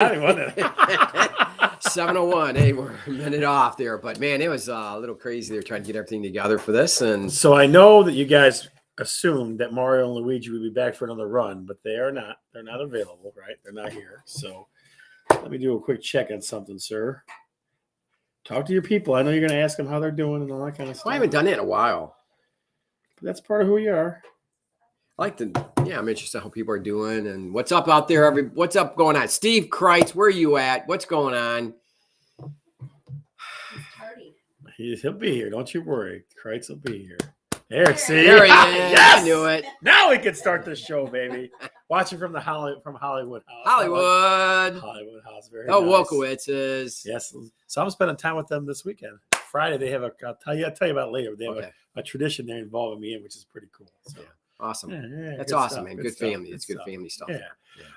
wasn't it? 7:01. Hey, we're a minute off there, but man, it was a little crazy. They're trying to get everything together for this, and So I know that you guys assumed that Mario and Luigi would be back for another run, but they are not. They're not available, right? They're not here. So let me do a quick check on something, sir. Talk to your people. I know you're going to ask them how they're doing and all that kind of stuff. I haven't done that in a while. But that's part of who you are. I like to, I'm interested in how people are doing and what's up out there. What's up going on? Steve Kreitz, where are you at? What's going on? He'll be here. Don't you worry. Kreitz will be here. There, see? There he is. Yes! I knew it. Now we can start the show, baby. Watching from Hollywood House. Hollywood House. Very Oh, nice. Wolkowitz's. Yes. So I'm spending time with them this weekend. Friday, they have I'll tell you about it later. They have a tradition they're involving me in, which is pretty cool. So. Yeah. Awesome. Yeah, that's good awesome, stuff, man. good Good stuff, family. good It's good stuff. family stuff. Yeah.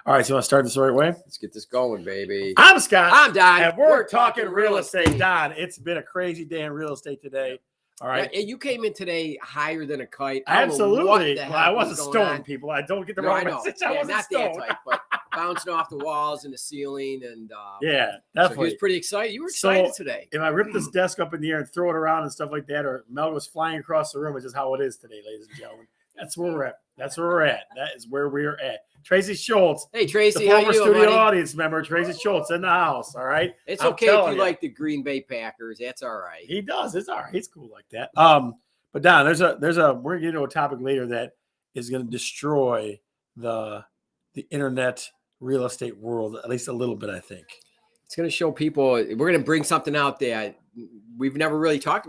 All right. So you want to start this the right way? Let's get this going, baby. I'm Scott. I'm Don. And we're talking real estate. Don, it's been a crazy day in real estate today. All right. Yeah, you came in today higher than a kite. Absolutely. Well, I wasn't stoned, people. I don't get the wrong message. I wasn't not stoned. that type, but bouncing off the walls and the ceiling. And yeah, so definitely. he was pretty excited. You were excited today. If I rip this desk up in the air and throw it around and stuff like that, or Mel was flying across the room, it's just how it is today, ladies and gentlemen. That's where we're at. That's where we're at. That is where we're at. Tracy Schultz. Hey, Tracy, the how former you doing, studio buddy? audience member, Tracy Schultz in the house. All right. It's I'm okay if telling you like the Green Bay Packers. That's all right. He does. It's all right. He's cool like that. But Don, we're gonna get into a topic later that is gonna destroy the internet real estate world, at least a little bit, I think. It's gonna show people we're gonna bring something out that we've never talked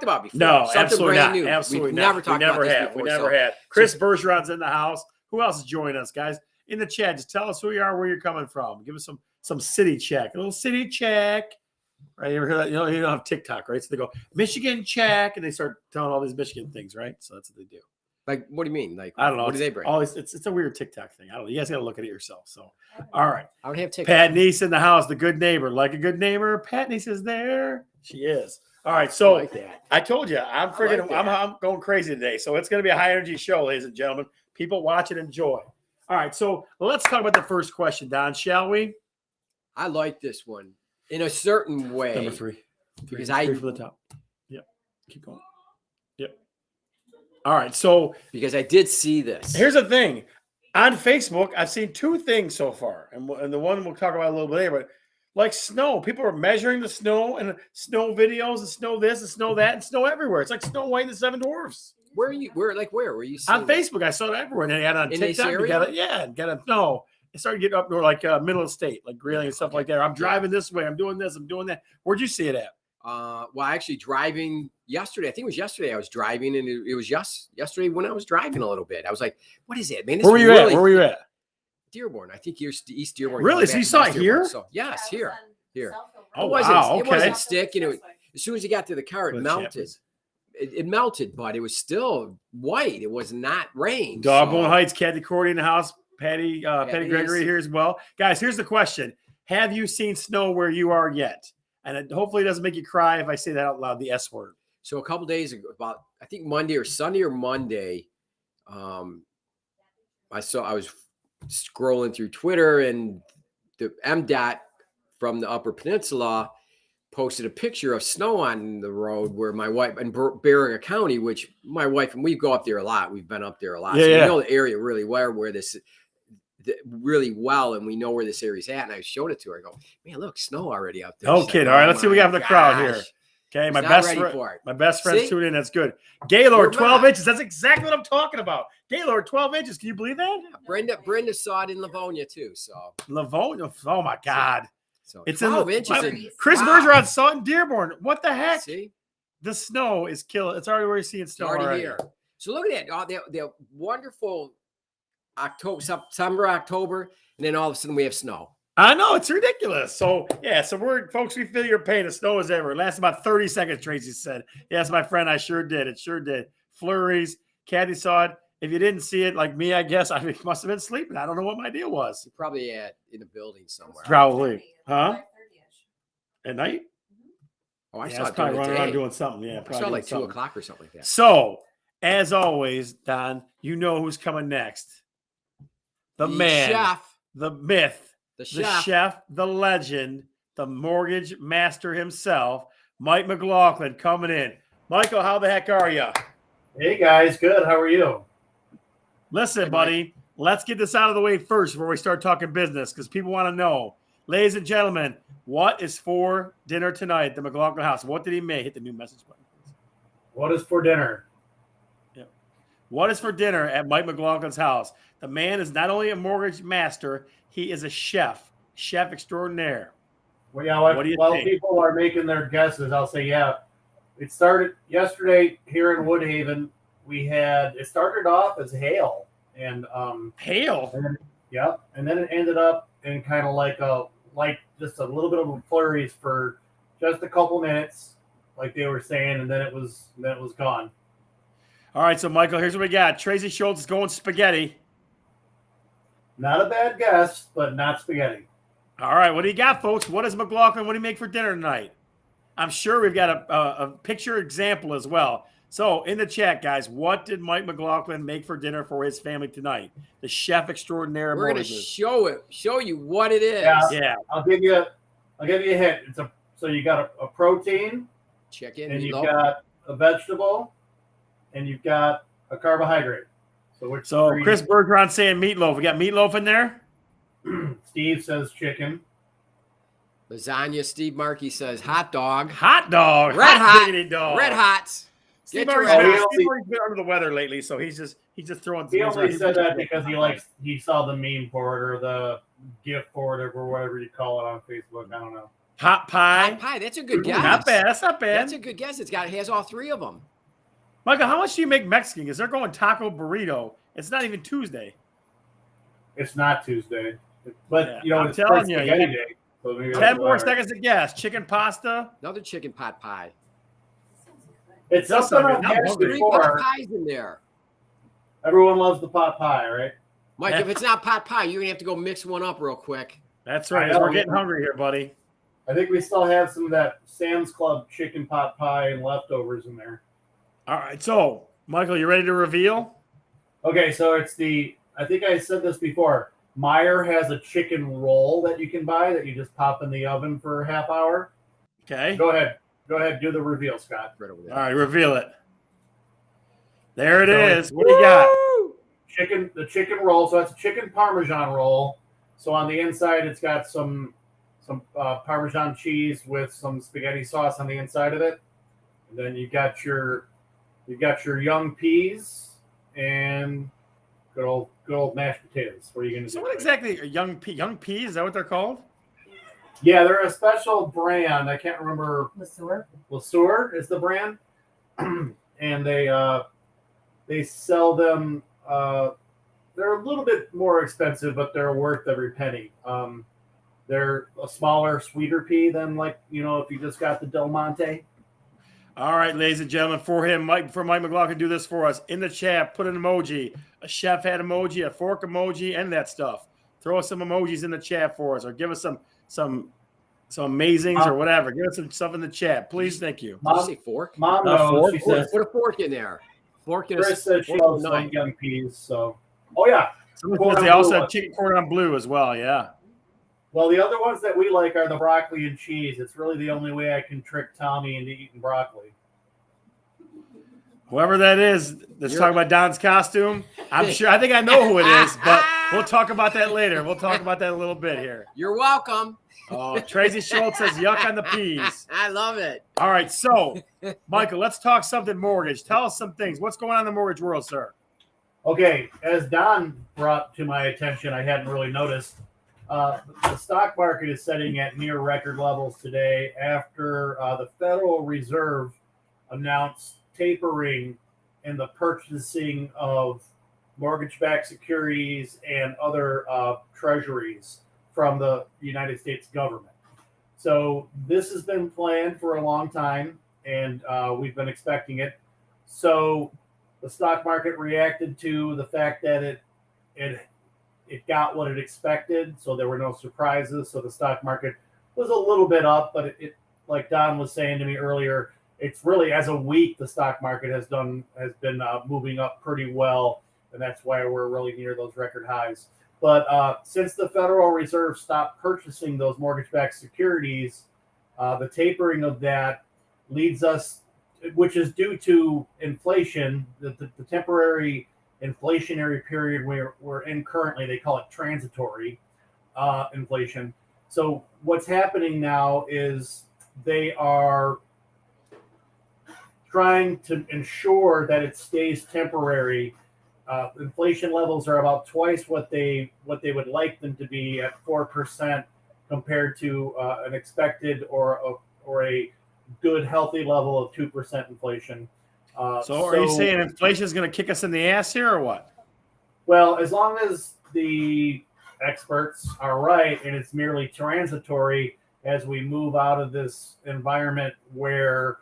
about before. No, something absolutely brand not. new. Absolutely We've not. never talked about this before. We never had. Chris Bergeron's in the house. Who else is joining us, guys? In the chat, just tell us who you are, where you're coming from. Give us some city check, a little city check. Right? You ever hear that? You don't have TikTok, right? So they go Michigan check, and they start telling all these Michigan things, right? So that's what they do. Like, what do you mean? Like, I don't know. What do they bring? It's a weird TikTok thing. I don't know. You guys got to look at it yourself. So, all right. I don't have TikTok. Pat Neese in the house, the good neighbor. Like a good neighbor, Pat Neese is there. She is. All right. So I told you, I'm going crazy today. So it's going to be a high energy show, ladies and gentlemen. People watch and enjoy. All right. So let's talk about the first question, Don, shall we? I like this one in a certain way. Number three. Because three from the top. Yep. Keep going. Yep. All right. So because I did see this. Here's the thing. On Facebook, I've seen two things so far. And the one we'll talk about a little bit later, but like snow. People are measuring the snow and snow videos and snow this and snow that and snow everywhere. It's like Snow White and the Seven Dwarfs. Where were you seeing on Facebook? I saw it everywhere. And they had on in TikTok. This area? It started getting up north, like middle of the state, like Greeley and stuff like that. I'm driving this way. I'm doing this. I'm doing that. Where'd you see it at? Well, actually driving yesterday. I think it was yesterday. I was driving, and it was yesterday when I was driving a little bit. I was like, "What is it, man?" Where were you at? Dearborn. I think you're East Dearborn. Really? So you saw it here? So yes, here. Oh, wow. Okay. It wasn't stick. As soon as you got to the car, it melted. It melted, but it was still white. It was not rain. Dogbone Heights, Kathy Cordy in the house. Patty Gregory here as well. Guys, here's the question. Have you seen snow where you are yet? And hopefully it doesn't make you cry if I say that out loud, the S word. So a couple days ago, about I think Monday or Sunday or Monday, I was scrolling through Twitter, and the MDOT from the Upper Peninsula posted a picture of snow on the road where my wife in Baraga County, which my wife and we go up there a lot. We've been up there a lot. Yeah, so we know the area really well and we know where this area's at. And I showed it to her. I go, man, look, snow already out there. No kidding. All right, let's see what we have in the crowd here. Okay, my best friend's tuning in. That's good. Gaylord, 12 inches. That's exactly what I'm talking about. Gaylord, 12 inches. Can you believe that? Yeah, Brenda saw it in Livonia too. So Livonia. Oh my God. So it's 12 inches. Chris Bergeron saw it in Dearborn. What the heck? See? The snow is killing. It's already where you're seeing snow already here. So look at that. The wonderful September, October, and then all of a sudden we have snow. I know, it's ridiculous. So folks, we feel your pain. The snow is everywhere. It lasts about 30 seconds, Tracy said. Yes, my friend, I sure did. It sure did. Flurries. Kathy saw it. If you didn't see it, like me, I guess I must have been sleeping. I don't know what my deal was. You're probably in a building somewhere. Probably. Huh? At night? Oh, I saw it probably running around doing something. Yeah, I saw like 2 o'clock or something like that. So, as always, Don, you know who's coming next. The man, chef, the myth, The the chef. chef, the legend, the mortgage master himself, Mike McLaughlin coming in. Michael, how the heck are you? Hey guys, good. How are you? Listen, Hey, buddy, let's get this out of the way first before we start talking business because people want to know. Ladies and gentlemen, what is for dinner tonight at the McLaughlin house? What did he make? Hit the new message button, please. What is for dinner? Yeah. What is for dinner at Mike McLaughlin's house? The man is not only a mortgage master, he is a chef extraordinaire. Well, yeah, What do you while think? people are making their guesses, I'll say, yeah, it started yesterday here in Woodhaven. It started off as hail, and Hail. and then it ended up in kind of like just a little bit of a flurries for just a couple minutes, like they were saying, and then it was gone. All right, so Michael, here's what we got. Tracy Schultz is going spaghetti. Not a bad guess, but not spaghetti. All right, what do you got, folks? What is McLaughlin? What do you make for dinner tonight? I'm sure we've got a picture example as well. So in the chat, guys, what did Mike McLaughlin make for dinner for his family tonight? The chef extraordinaire. We're going to show you what it is. Yeah. I'll give you a hint. So you got a protein, Chicken. and you've meatloaf. got a vegetable, and you've got a carbohydrate. So Chris Bergeron saying meatloaf. We got meatloaf in there. Steve says chicken. Lasagna. Steve Markey says hot dog. Hot dog. Red hot. diggity dog. Red hots. Steve Get your Markey's red hot. been under the weather lately, so he's just throwing. He only said that because he saw the meme for it or the GIF for it or whatever you call it on Facebook. I don't know. Hot pie. Hot pie. That's a good guess. Not bad. That's not bad. That's a good guess. It has all three of them. Michael, how much do you make Mexican? Because they're going taco burrito. It's not even Tuesday. It's not Tuesday, but Yeah, I'm it's telling first you, spaghetti you day. So maybe 10 that's more why. seconds to guess. Chicken pasta. Another chicken pot pie. It's That's something not I've good. I'm had hungry. Three pot before. pies in there. Everyone loves the pot pie, right? Mike, if it's not pot pie, you're going to have to go mix one up real quick. That's right. I know. We're getting hungry here, buddy. I think we still have some of that Sam's Club chicken pot pie and leftovers in there. All right. So, Michael, you ready to reveal? Okay, so I think I said this before. Meyer has a chicken roll that you can buy that you just pop in the oven for a half hour. Okay. Go ahead, do the reveal, Scott. Right over there. All right. Reveal it. There it So is. What do you got? The chicken roll. So that's a chicken Parmesan roll. So on the inside, it's got some Parmesan cheese with some spaghetti sauce on the inside of it, and then you got your young peas and good old mashed potatoes. What are you gonna do? So, what exactly are young peas? Is that what they're called? Yeah, they're a special brand. I can't remember. Lesueur is the brand, and they sell them. They're a little bit more expensive, but they're worth every penny. They're a smaller, sweeter pea than if you just got the Del Monte. All right, ladies and gentlemen, for Mike McLaughlin, do this for us. In the chat, put an emoji, a chef hat emoji, a fork emoji, and that stuff. Throw us some emojis in the chat for us, or give us some amazings or whatever. Give us some stuff in the chat, please. Thank you. Did you say fork? Mom knows. fork? She says Put a fork in there. Fork in Chris said she fork loves in a like knife. young peas. So, oh yeah. Someone says they also have chicken cordon bleu as well. Yeah. Well, the other ones that we like are the broccoli and cheese. It's really the only way I can trick Tommy into eating broccoli. Whoever that is, let's talk about Don's costume. I think I know who it is, but we'll talk about that later. We'll talk about that a little bit here. You're welcome. Oh, Tracy Schultz says yuck on the peas. I love it. All right, so Michael, let's talk something mortgage. Tell us some things. What's going on in the mortgage world, sir? Okay, as Don brought to my attention, I hadn't really noticed. The stock market is setting at near record levels today after the Federal Reserve announced tapering in the purchasing of mortgage-backed securities and other treasuries from the United States government. So this has been planned for a long time, and we've been expecting it. So the stock market reacted to the fact that it got what it expected, so there were no surprises. So the stock market was a little bit up, but it like Don was saying to me earlier, it's really as a week the stock market has been moving up pretty well, and that's why we're really near those record highs. But since the Federal Reserve stopped purchasing those mortgage-backed securities, the tapering of that leads us, which is due to inflation, the temporary inflationary period we're in currently. They call it transitory inflation. So what's happening now is they are trying to ensure that it stays temporary. Inflation levels are about twice what they would like them to be at 4% compared to an expected or a good healthy level of 2% inflation. So are you saying inflation is going to kick us in the ass here or what? Well, as long as the experts are right and it's merely transitory as we move out of this environment where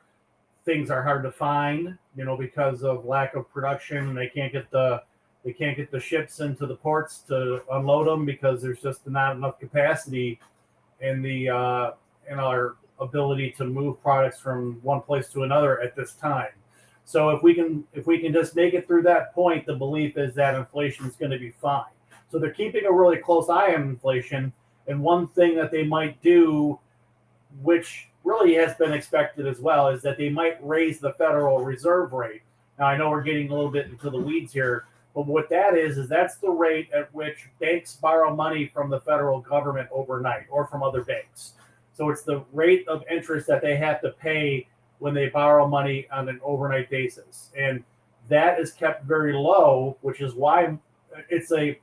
things are hard to find, because of lack of production, they can't get the ships into the ports to unload them because there's just not enough capacity in our ability to move products from one place to another at this time. So if we can just make it through that point, the belief is that inflation is going to be fine. So they're keeping a really close eye on inflation. And one thing that they might do, which really has been expected as well, is that they might raise the Federal Reserve rate. Now, I know we're getting a little bit into the weeds here, but what that is that's the rate at which banks borrow money from the federal government overnight or from other banks. So it's the rate of interest that they have to pay when they borrow money on an overnight basis. And that is kept very low, which is why it's a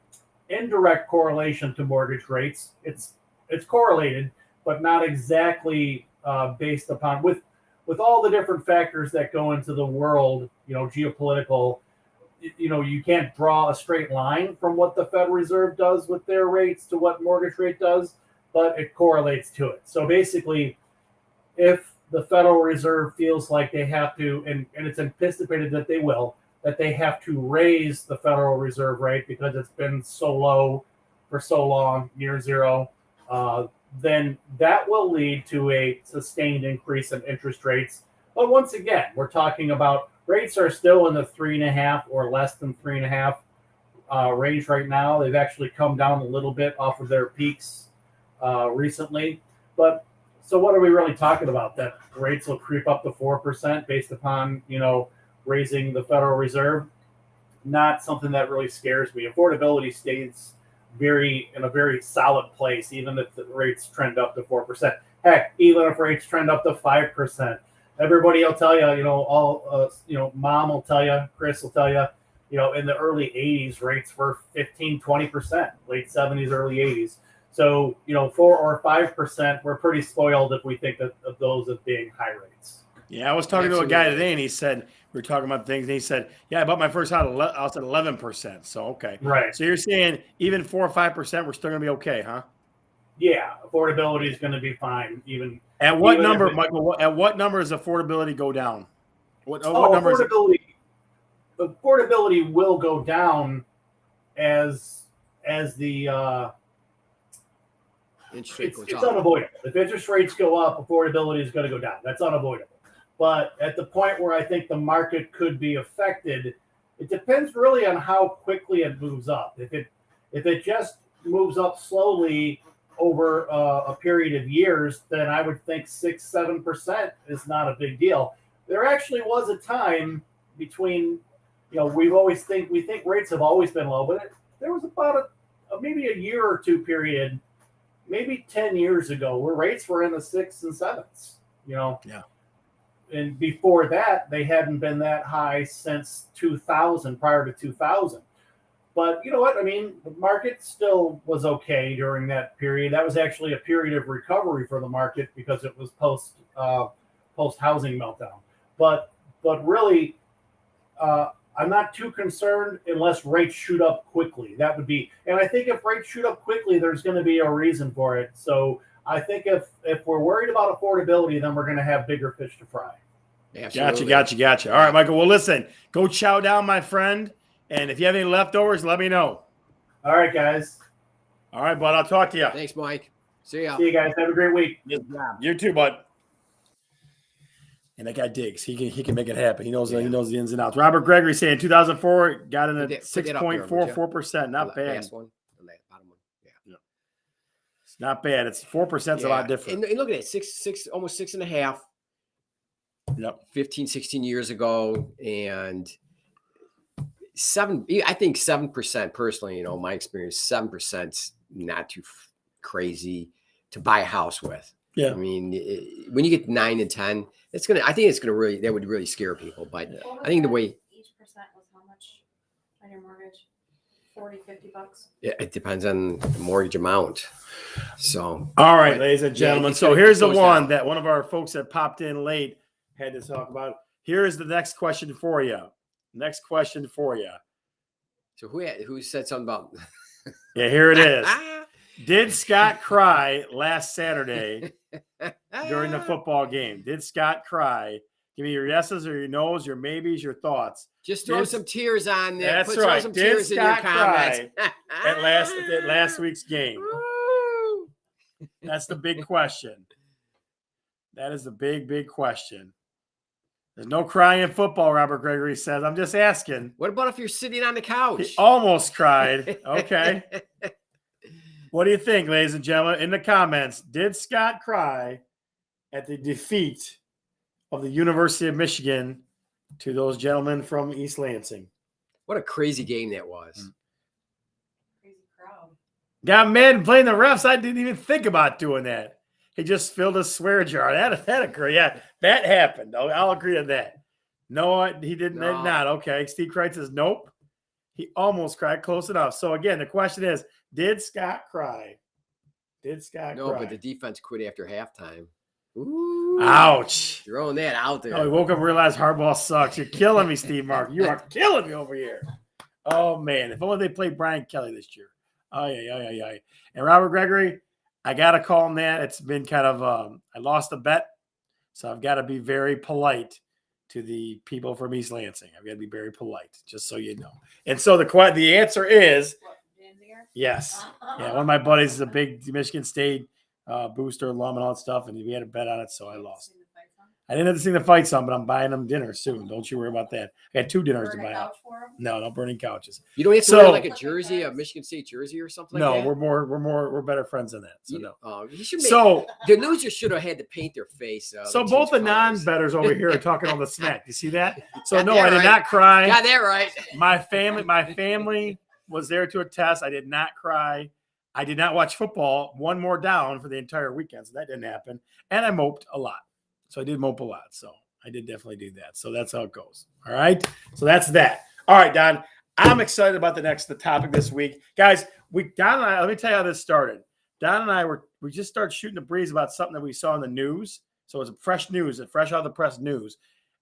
indirect correlation to mortgage rates. It's correlated, but not exactly based upon with all the different factors that go into the world, geopolitical. You can't draw a straight line from what the Federal Reserve does with their rates to what mortgage rate does, but it correlates to it. So basically, if the Federal Reserve feels like they have to, and it's anticipated that they will, that they have to raise the Federal Reserve rate because it's been so low for so long, near zero, then that will lead to a sustained increase in interest rates. But once again, we're talking about rates are still in the 3.5 or less than 3.5 range right now. They've actually come down a little bit off of their peaks recently. But so what are we really talking about? That rates will creep up to 4% based upon, raising the Federal Reserve? Not something that really scares me. Affordability stays in a very solid place, even if the rates trend up to 4%. Heck, even if rates trend up to 5%. Everybody will tell you, Mom will tell you, Chris will tell you, in the early 80s, rates were 15, 20%, late 70s, early 80s. So, 4 or 5%, we're pretty spoiled if we think of those as being high rates. Yeah, I was talking to a guy today, and he said, we were talking about things, and he said, yeah, I bought my first house at 11%. So, okay. Right. So you're saying even 4 or 5%, we're still going to be okay, huh? Yeah, affordability is going to be fine. At what number, Michael? At what number does affordability go down? What number affordability will go down as the interest rate goes it's up. unavoidable. If interest rates go up, affordability is going to go down. That's unavoidable. But at the point where I think the market could be affected, it depends really on how quickly it moves up. If it just moves up slowly over a period of years, then I would think 6-7% is not a big deal. There actually was a time between, we think rates have always been low, but there was about maybe a year or two period, maybe 10 years ago, where rates were in the 6s and 7s. Yeah. And before that, they hadn't been that high since 2000, prior to 2000. But you know what? I mean, the market still was okay during that period. That was actually a period of recovery for the market because it was post housing meltdown. But really, I'm not too concerned unless rates shoot up quickly. That would be, and I think if rates shoot up quickly, there's going to be a reason for it. So I think if we're worried about affordability, then we're going to have bigger fish to fry. Absolutely. Gotcha. All right, Michael. Well, listen, go chow down, my friend. And if you have any leftovers, let me know. All right, guys. All right, bud. I'll talk to you. Thanks, Mike. See ya. See you guys. Have a great week. You too, bud. And that guy digs. He can make it happen. He knows the ins and outs. Robert Gregory saying 2004 got in at 6.44%. Not bad. Not bad. It's 4%. A lot different. And look at it, almost 6.5. Yep. 15, 16 years ago, and I think 7% personally, my experience, 7% not too crazy to buy a house with. Yeah. I mean, when you get 9 and 10, I think it's going to that would really scare people. But I think the way each percent was how much on your mortgage? 40, $50. it depends on the mortgage amount. So, all right, ladies and gentlemen. So here's the one down. that one of our folks that popped in late had to talk about. Here is the next question for you. So who said something about? Yeah, here it is. Did Scott cry last Saturday during the football game? Did Scott cry? Give me your yeses or your nos, your maybes, your thoughts. Just throw some tears on there. That's right. Throw some Did tears in your Scott comments. cry at last week's game? That's the big question. That is the big question. There's no crying in football, Robert Gregory says. I'm just asking. What about if you're sitting on the couch? He almost cried. Okay. What do you think, ladies and gentlemen? In the comments, did Scott cry at the defeat of the University of Michigan to those gentlemen from East Lansing? What a crazy game that was. Crazy crowd. Got mad and playing the refs. I didn't even think about doing that. He just filled a swear jar. That occurred. Yeah, that happened. I'll agree to that. No, he didn't. No. Not okay. Steve Kreitz says nope. He almost cried. Close enough. So again, the question is, did Scott cry? Did Scott cry? No, but the defense quit after halftime. Ooh, ouch. Throwing that out there. Oh, he woke up and realized hardball sucks. You're killing me, Steve Mark. You are killing me over here. Oh, man. If only they played Brian Kelly this year. Oh, yeah. And Robert Gregory, I got to call him that. It's been kind of I lost a bet, so I've got to be very polite to the people from East Lansing. I've got to be very polite, just so you know. And so the answer is yes. Yeah, one of my buddies is a big Michigan State booster alum and all that stuff, and we had a bet on it, so I lost. I didn't have to see the fight some, but I'm buying them dinner soon. Don't you worry about that. I got 2 dinners to buy out. No burning couches. You don't have to wear like a jersey, a Michigan State jersey or something like that? No, we're better friends than that. So no. You should the losers should have had to paint their face. So both the non-bettors over here are talking all the smack. You see that? So no, I did right. not cry. Got that right. My family was there to attest. I did not cry. I did not watch football one more down for the entire weekend. So that didn't happen. And I moped a lot. So I did mope a lot. So I did definitely do that. So that's how it goes. All right. So that's that. All right, Don. I'm excited about the topic this week. Guys, Don and I, let me tell you how this started. Don and I we just started shooting the breeze about something that we saw in the news. So it's fresh news, fresh out of the press news.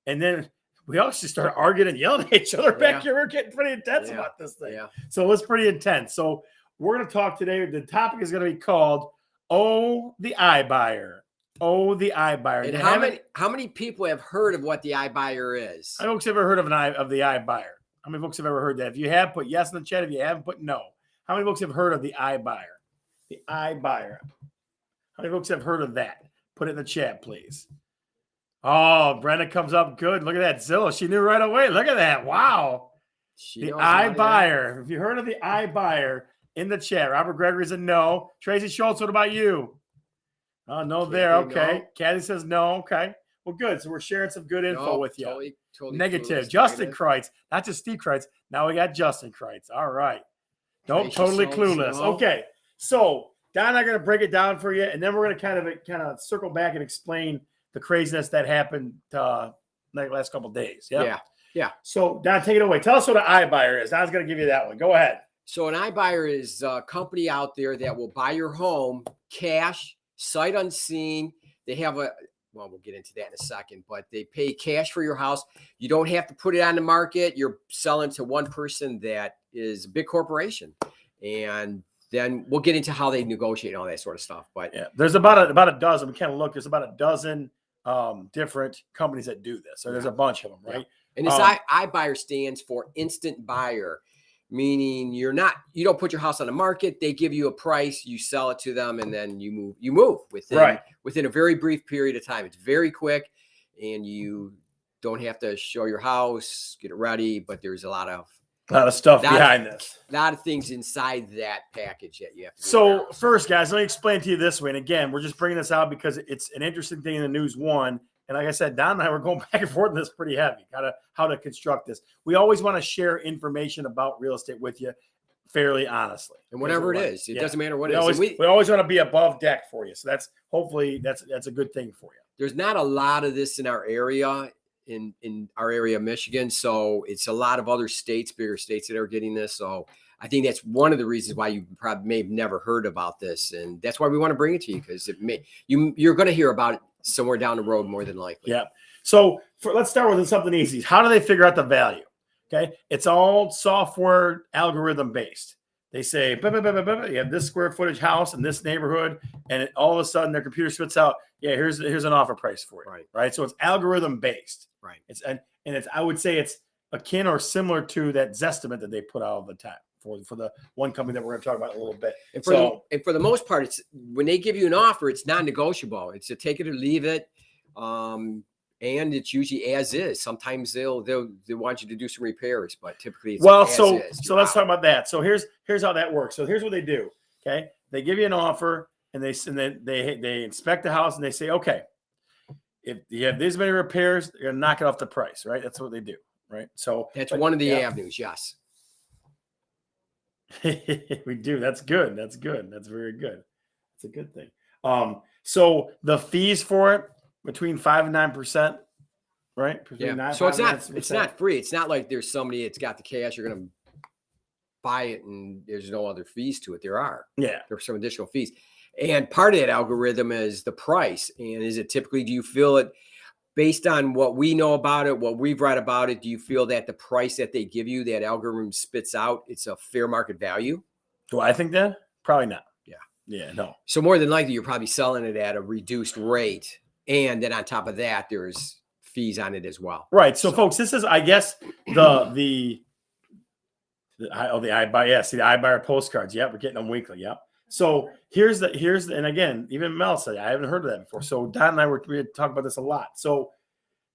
And then we also started arguing and yelling at each other back here. We're getting pretty intense about this thing. Yeah. So it was pretty intense. So we're going to talk today. The topic is going to be called Oh, the iBuyer. Oh, the iBuyer. And how many people have heard of what the iBuyer is? How many folks have ever heard of the iBuyer? How many folks have ever heard that? If you have, put yes in the chat. If you haven't, put no. How many folks have heard of the iBuyer? The iBuyer. How many folks have heard of that? Put it in the chat, please. Oh, Brenda comes up good. Look at that. Zillow. She knew right away. Look at that. Wow. The iBuyer. If you heard of the iBuyer, in the chat. Robert Gregory's a no. Tracy Schultz, what about you? Oh, no there. Okay. No. Kathy says no. Okay. Well, good. So we're sharing some good info with you. Totally negative. Justin Kreitz. Not just Steve Kreitz. Now we got Justin Kreitz. All right. Nope. Totally clueless. No. Okay. So Don and I are going to break it down for you, and then we're going to kind of circle back and explain the craziness that happened the last couple of days. Yeah. Yeah. So Don, take it away. Tell us what an iBuyer is. Don's going to give you that one. Go ahead. So an iBuyer is a company out there that will buy your home cash, sight unseen. They have we'll get into that in a second, but they pay cash for your house. You don't have to put it on the market. You're selling to one person that is a big corporation. And then we'll get into how they negotiate and all that sort of stuff. But yeah, there's about a dozen. We kind of look. There's about a dozen different companies that do this. So there's a bunch of them, right? Yeah. And this iBuyer stands for instant buyer, meaning you don't put your house on the market. They give you a price, you sell it to them, and then you move within a very brief period of time. It's very quick, and you don't have to show your house, get it ready. But there's a lot of A lot of stuff Lot of- behind this. A lot of things inside that package that you have to be aware So of. first, guys, let me explain to you this way. And again, we're just bringing this out because it's an interesting thing in the news. One, and like I said, Don and I were going back and forth on this pretty heavy, how to construct this. We always want to share information about real estate with you fairly honestly. And whatever it is, it doesn't matter what it is. We always want to be above deck for you. So that's hopefully that's a good thing for you. There's not a lot of this in our area, in our area of Michigan. So it's a lot of other states, bigger states that are getting this. So I think that's one of the reasons why you probably may have never heard about this. And that's why we want to bring it to you, because you're going to hear about it somewhere down the road more than likely. Yeah. So let's start with something easy. How do they figure out the value? Okay. It's all software algorithm based. They say, you have this square footage house in this neighborhood, and all of a sudden their computer spits out, here's an offer price for it. Right. So it's algorithm based. Right. I would say it's akin or similar to that Zestimate that they put out all the time for the one company that we're going to talk about in a little bit. And for the most part, it's when they give you an offer, it's non-negotiable. It's a take it or leave it. And it's usually as is. Sometimes they want you to do some repairs, but typically it's as is. So let's talk about that. So here's how that works. So here's what they do. Okay, they give you an offer, and they inspect the house, and they say, okay, if you have this many repairs, they're gonna knock it off the price, right? That's what they do, right? So that's one of the avenues. Yes, we do. That's good. That's good. That's very good. That's a good thing. So the fees for it, between 5% and 9%, right? So it's not free. It's not like there's somebody that's got the cash. You're going to buy it and there's no other fees to it. There are. Yeah. There are some additional fees. And part of that algorithm is the price. And is it typically, do you feel it based on what we know about it, what we've read about it? Do you feel that the price that they give you, that algorithm spits out, it's a fair market value? Do I think that? Probably not. Yeah. Yeah, no. So more than likely, you're probably selling it at a reduced rate. And then on top of that, there's fees on it as well. Right. So folks, this is, I guess, the iBuyer. See the iBuyer postcards. Yep, we're getting them weekly. Yep. So here's and again, even Mel said I haven't heard of that before. So Don and I were talking about this a lot. So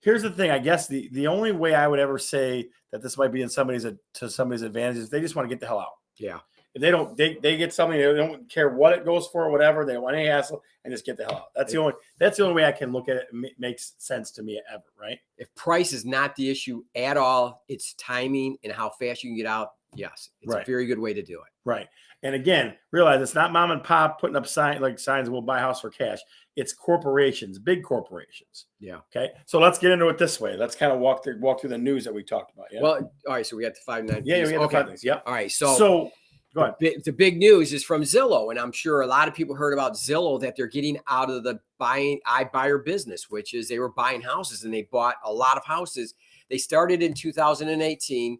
here's the thing. I guess the only way I would ever say that this might be in somebody's advantage is they just want to get the hell out. Yeah. If they don't, they get something, they don't care what it goes for or whatever. They don't want any hassle and just get the hell out. That's the only way I can look at it. It makes sense to me ever, right? If price is not the issue at all, it's timing and how fast you can get out. Yes, it's a very good way to do it. Right. And again, realize it's not mom and pop putting up signs, we'll buy a house for cash. It's corporations, big corporations. Yeah. Okay. So let's get into it this way. Let's kind of walk through the news that we talked about. Yeah. Well, all right. So we got the 5 9. Yeah, we got the 5 things. Yep. All right. So go ahead. The big news is from Zillow, and I'm sure a lot of people heard about Zillow, that they're getting out of the iBuyer business, which is they were buying houses and they bought a lot of houses. They started in 2018,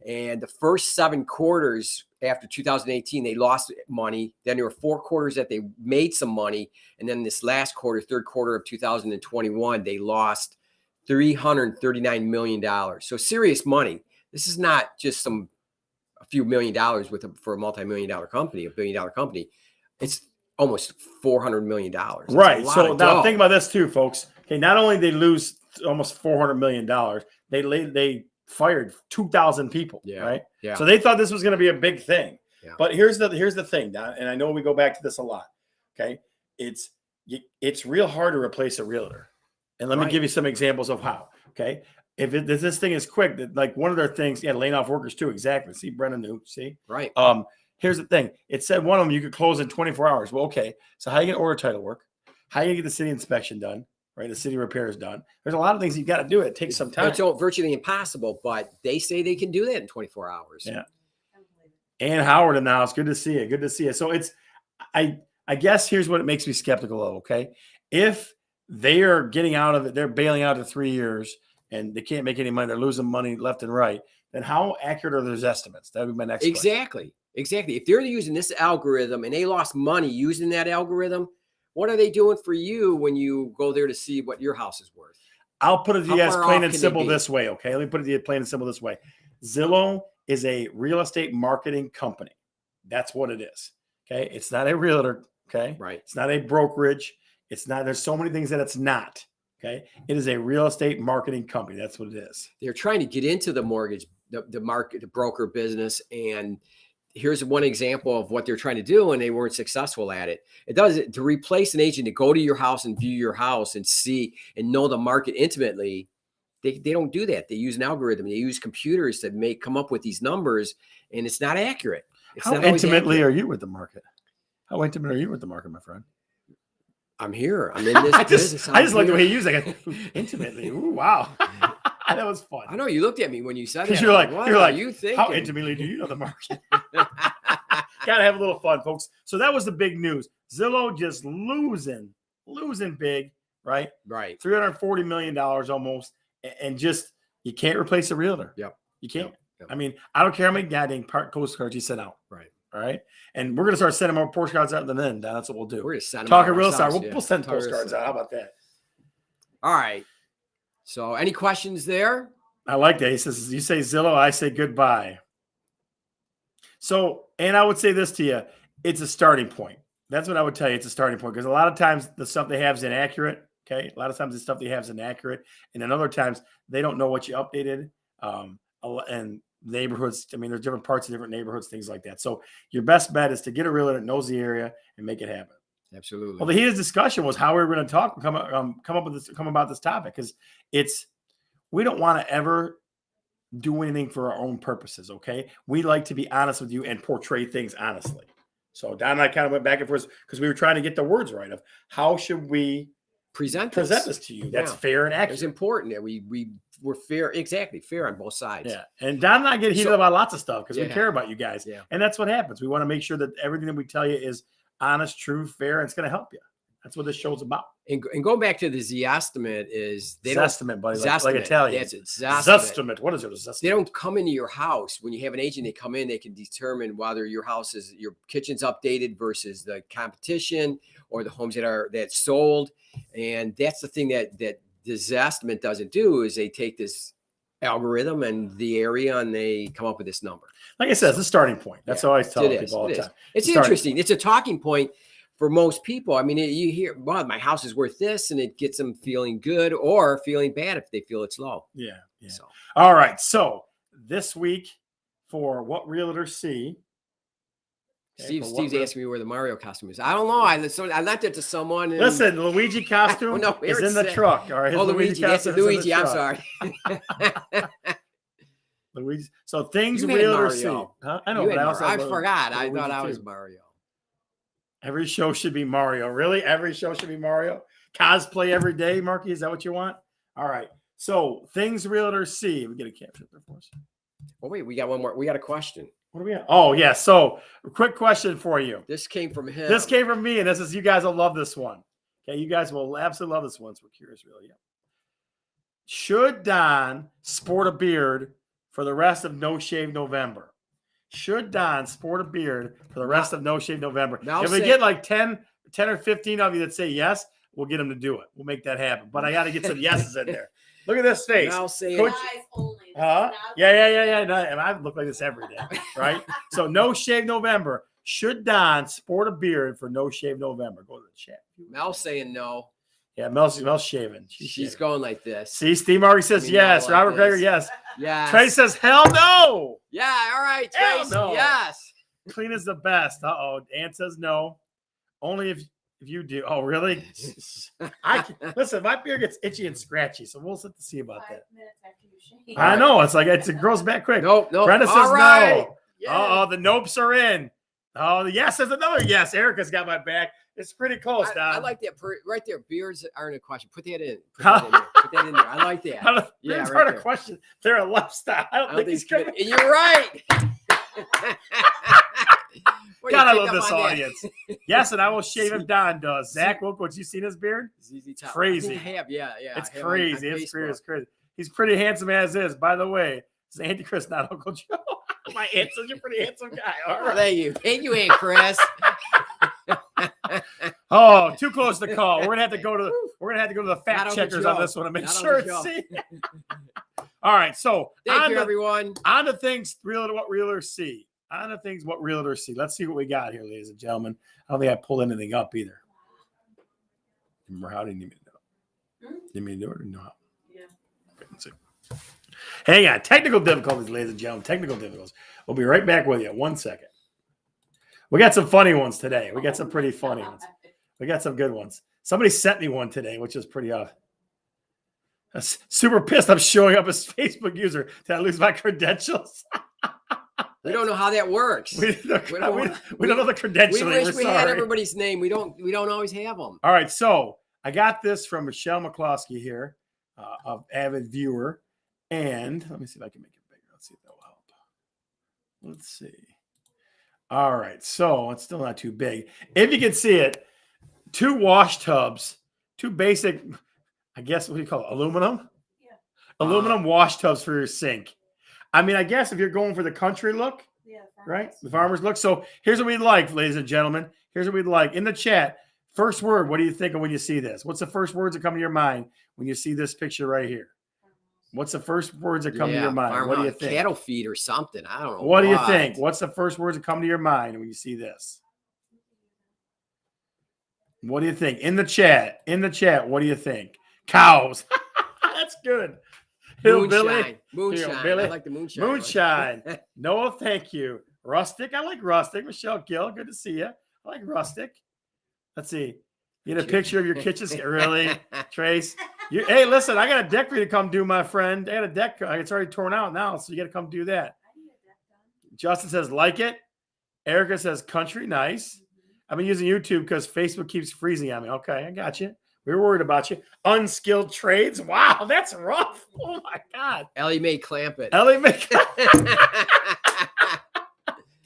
and the first 7 quarters after 2018, they lost money. Then there were 4 quarters that they made some money, and then this last quarter, third quarter of 2021, they lost $339 million. So serious money. This is not just a few $1 million for a multi-million-dollar company, $1 billion company. It's almost $400 million. That's right. So now think about this too, folks. Okay, not only did they lose almost $400 million, they fired 2,000 people. Yeah. Right. Yeah. So they thought this was going to be a big thing. Yeah. But here's the thing, Don, and I know we go back to this a lot. Okay, it's real hard to replace a realtor, and let me give you some examples of how. Okay. If this thing is quick, like one of their things, laying off workers too. Exactly. See, Brennan knew. See, right. Here's the thing. It said one of them you could close in 24 hours. Well, okay. So how you get order title work? How you get the city inspection done? Right, the city repairs done. There's a lot of things you've got to do. It takes some time. It's virtually impossible, but they say they can do that in 24 hours. Yeah. And Howard in the house. Good to see you. Good to see you. So I guess here's what it makes me skeptical of. Okay, if they are getting out of it, they're bailing out to 3 years. And they can't make any money, they're losing money left and right, then how accurate are those estimates? That would be my next question. Exactly. If they're using this algorithm and they lost money using that algorithm, what are they doing for you when you go there to see what your house is worth? I'll put it to you as plain and simple this way, okay? Let me put it to you plain and simple this way. Zillow is a real estate marketing company. That's what it is, okay? It's not a realtor, okay? Right. It's not a brokerage. It's not. There's so many things that it's not. Okay, it is a real estate marketing company. That's what it is. They're trying to get into the mortgage the market, the broker business. And here's one example of what they're trying to do, and they weren't successful at it. It does it to replace an agent to go to your house and view your house and see and know the market intimately. They don't do that. They use an algorithm. They use computers to come up with these numbers, and it's not accurate. It's How not always intimately accurate. are you with the market? How intimate are you with the market, my friend? I'm here. I'm in this I business. just like the here. way you use it. Intimately. Ooh, wow. That was fun. I know you looked at me when you said Because that. you're like, you thinking? how intimately do you know the market? Gotta have a little fun, folks. So that was the big news. Zillow just losing big, right? Right. $340 million almost. And just, you can't replace a realtor. Yep. You can't. Yep. I mean, I don't care how many goddamn postcards you send out. Right. All right. And we're going to start sending more postcards out than then. That's what we'll do. We're gonna send them Talking out real estate. ourselves, We'll send Talking real postcards estate. out. How about that? All right. So, any questions there? I like that. He says, you say Zillow, I say goodbye. So, and I would say this to you, it's a starting point. That's what I would tell you. It's a starting point because a lot of times the stuff they have is inaccurate. Okay. A lot of times the stuff they have is inaccurate. And then other times they don't know what you updated. And neighborhoods, I mean, there's different parts of different neighborhoods, things like that. So your best bet is to get a realtor that knows the area and make it happen. Absolutely. Well, the heated discussion was how we were going to come about this topic because we don't want to ever do anything for our own purposes. Okay, we like to be honest with you and portray things honestly. So Don and I kind of went back and forth because we were trying to get the words right of how should we present this to you that's fair and accurate. It's important that we're fair, exactly fair on both sides. Yeah, and Don and I get heated about lots of stuff because we care about you guys. Yeah, and that's what happens. We want to make sure that everything that we tell you is honest, true, fair, and it's going to help you. That's what this show's about. And going back to the Zestimate is Zestimate, buddy, Zestimate, like Italian. That's it. Zestimate. What is it? Zestimate. They don't come into your house. When you have an agent, they come in, they can determine whether your kitchen's updated versus the competition or the homes that's sold. And that's the thing that the Zestimate doesn't do is they take this algorithm and the area and they come up with this number. Like I said, it's a starting point. That's how I tell people all the time. It's interesting. It's a talking point for most people. I mean, you hear, well, my house is worth this, and it gets them feeling good or feeling bad if they feel it's low. Yeah. So, all right. So this week for What Realtors See. Okay, Steve's asking me where the Mario costume is. I don't know. I left it to someone. And, listen, Luigi costume is in the truck. All right. Luigi. That's Luigi. I'm sorry. Luigi. So things Realtors See. Huh? I know. But I forgot. I thought I was Mario. Every show should be Mario. Really? Every show should be Mario? Cosplay every day, Marky? Is that what you want? All right. So things Realtors See. We get a caption there for us. Oh, wait. We got one more. We got a question. What do we have? Oh, yeah. So a quick question for you. This came from him. This came from me, and you guys will love this one. Okay. You guys will absolutely love this one. So we're curious, really. Yeah. Should Don sport a beard for the rest of No Shave November? Should Don sport a beard for the rest of No Shave November? If we get like 10 or 15 of you that say yes, we'll get them to do it. We'll make that happen. But I got to get some yeses in there. Look at this face. Guys only. Yeah. No, and I look like this every day, right? So No Shave November. Should Don sport a beard for No Shave November? Go to the chat. Mel's saying no. Yeah, Mel's shaving. She's going like this. See, Steve Marty says yes. Like Robert Greger, yes. Yeah. Trey says hell no. Yeah, all right, Tracy. No. Yes. Clean is the best. Uh-oh. Ann says no. Only if you do. Oh, really? Listen, my beard gets itchy and scratchy, so we'll have to see about 5 that. minutes after you shave. I know. It's like it grows back quick. Nope. Brenda says right. no. Yeah. Oh, the nopes are in. Oh, the yes is another yes. Erica's got my back. It's pretty close, Don. I like that right there. Beards aren't a question. Put that in. Put that in there. I like that. Beards aren't a question. They're a lifestyle. I don't think he's coming. You're right. God, I love this audience. Yes, and I will shave if Don does. Zach, look what you seen his beard. It's crazy. Yeah. It's crazy. It's crazy. He's pretty handsome as is. By the way, it's Auntie Chris, not Uncle Joe. My aunt says you're a pretty handsome guy. All right. Thank you. Thank you, Aunt Chris. Oh, too close to call. We're gonna have to go to the fact checkers on this one to make sure it's see. All right, so thank you, everyone. On to things what realtors see. On to things what realtors see. Let's see what we got here, ladies and gentlemen. I don't think I pulled anything up either. Remember how do you need me to do it? Need me to do it or no? Yeah. Okay, let's see. Hang on. Technical difficulties, ladies and gentlemen. Technical difficulties. We'll be right back with you. 1 second. We got some funny ones today. We got some pretty funny ones. We got some good ones. Somebody sent me one today, which is pretty super pissed. I'm showing up as Facebook user. Did I lose my credentials? We don't know how that works. We don't know the credentials. We wish we had everybody's name. We don't always have them. All right, so I got this from Michelle McCloskey here, of avid viewer, and let me see if I can make it bigger. Let's see if that will help. Let's see. All right, so it's still not too big. If you can see it, 2 wash tubs, 2 basic, I guess what do you call it? Aluminum? Yeah. Aluminum wash tubs for your sink. I mean, I guess if you're going for the country look, Yeah. right? The farmer's look. So here's what we'd like, ladies and gentlemen. Here's what we'd like. In the chat, first word, what do you think of when you see this? What's the first words that come to your mind when you see this picture right here? What's the first words that come to your mind? What do you think? Cattle feed or something. I don't know. What do you think? What's the first words that come to your mind when you see this? What do you think? In the chat, what do you think? Cows. That's good. Hillbilly. Moonshine. Hillbilly. I like the moonshine. Moonshine. No, thank you. Rustic. I like rustic. Michelle Gill. Good to see you. I like rustic. Let's see. You get a picture of your kitchen. Really, Trace? Hey, listen. I got a deck for you to come do, my friend. I got a deck. It's already torn out now, so you got to come do that. Justin says like it. Erica says country. Nice. I've been using YouTube because Facebook keeps freezing on me. Okay, I got you. We were worried about you. Unskilled trades. Wow, that's rough. Oh my God. Ellie Mae Clampett. Ellie Mae.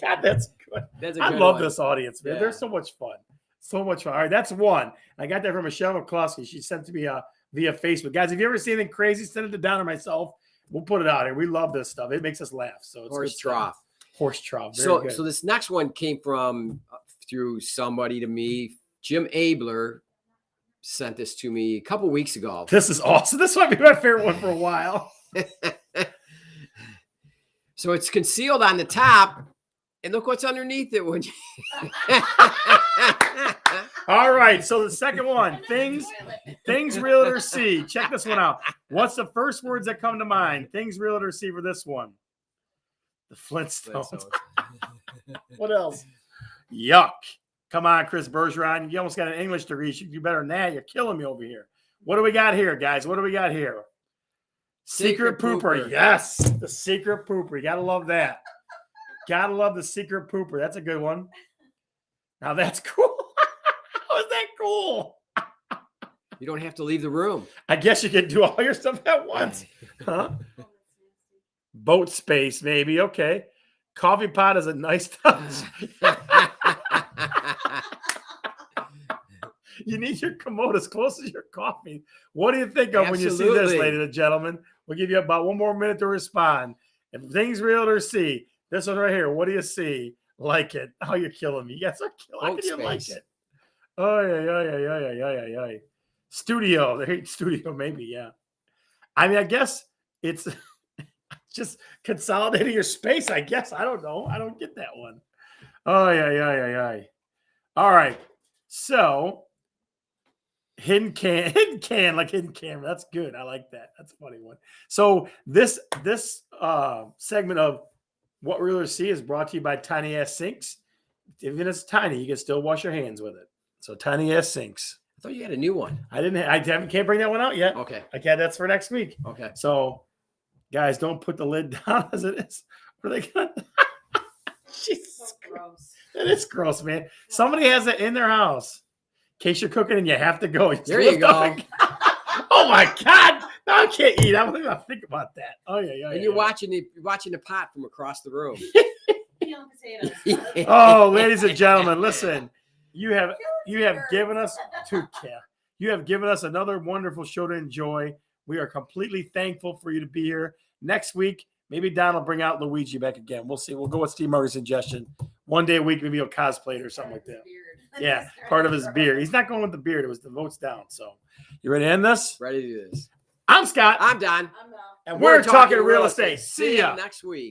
God, that's good. That's a I good love one. this audience, man. Yeah. They're so much fun. So much fun. All right, that's one. I got that from Michelle McCloskey. She sent it to me via Facebook. Guys, if you ever see anything crazy, send it to Don or myself. We'll put it out here. We love this stuff. It makes us laugh. So it's Horse good trough. stuff. Horse trough. Very So, good. so this next one came from through somebody to me. Jim Abler sent this to me a couple weeks ago. This is awesome. This might be my favorite one for a while. So it's concealed on the top, and look what's underneath it. When you... All right. So the second one, things realtors see. Check this one out. What's the first words that come to mind? Things realtors see for this one. The Flintstones. What else? Yuck. Come on, Chris Bergeron. You almost got an English degree. You should do better than that. You're killing me over here. What do we got here, guys? What do we got here? Secret pooper. Yes. The secret pooper. You got to love that. Got to love the secret pooper. That's a good one. Now that's cool. How is that cool? You don't have to leave the room. I guess you can do all your stuff at once. Huh? Boat space, maybe. Okay. Coffee pot is a nice touch. You need your commode as close as your coffee. What do you think of when you see this, ladies and gentlemen? We'll give you about 1 more minute to respond. If things realtors see, this one right here, what do you see? Like it. Oh, you're killing me. Yes, I'm killing. How can you like it? Oh, yeah. Studio. Studio, maybe, yeah. I mean, I guess it's just consolidating your space, I guess. I don't know. I don't get that one. Oh, yeah. All right. So, hidden camera. That's good. I like that. That's a funny one. So, this segment of What Realtors See is brought to you by Tiny Ass Sinks. Even if it's tiny, you can still wash your hands with it. So, Tiny Ass Sinks. I thought you had a new one. I can't bring that one out yet. Okay. Okay, that's for next week. Okay. So, guys, don't put the lid down as it is. What are they gonna? Jesus, So gross. that is gross, man. Somebody has it in their house. In case you're cooking and you have to go. There you go. Oh my God! Now I can't eat. I'm gonna think about that. Oh yeah. And you're watching the pot from across the room. Peeling potatoes. Oh, ladies and gentlemen, listen. You have given us You have given us another wonderful show to enjoy. We are completely thankful for you to be here. Next week, maybe Don will bring out Luigi back again. We'll see. We'll go with Steve Murray's suggestion. One day a week, maybe he'll cosplay it or something like that. Yeah, part of his beard. He's not going with the beard. It was the votes down. So, you ready to end this? Ready to do this. I'm Scott. I'm Don. I'm not. And we're talking real estate. See ya. Next week.